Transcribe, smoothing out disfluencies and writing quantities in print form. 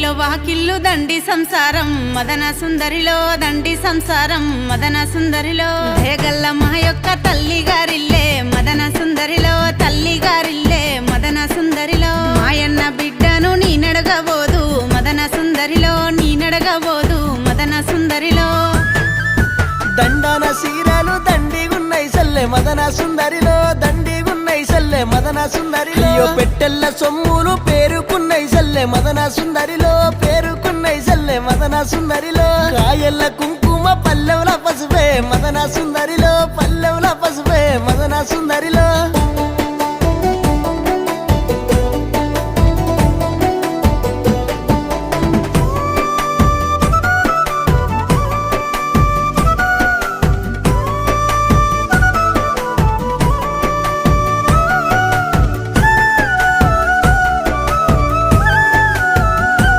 ఇల్లు వాకిల్లు దండి సంసారం మదన సుందరిలో దండి సంసారం మదన సుందరిలో దేగల్ల మా యొక్క తల్లి గారిల్లే మదన సుందరిలో తల్లి గారిల్లే మదన సుందరిలో మాయన్న బిడ్డను నీ నడగబోదు మదన సుందరిలో నీ నడగబోదు మదన సుందరిలో దండన సీరలు దండిగున్నై సల్లె మదన సుందరిలో దండిగున్నై సల్లె మదన సుందరిలో పెట్టెల్ల సొమ్ములు పేరుకున్నై సల్లె మదన సుందరిలో పేరుకున్నై సల్లె మదన సుందరిలో కాయల్ల కుంకుమ పల్లెవుల పసుపే మదన సుందరిలో పల్లెవుల పసుపే మదన సుందరిలో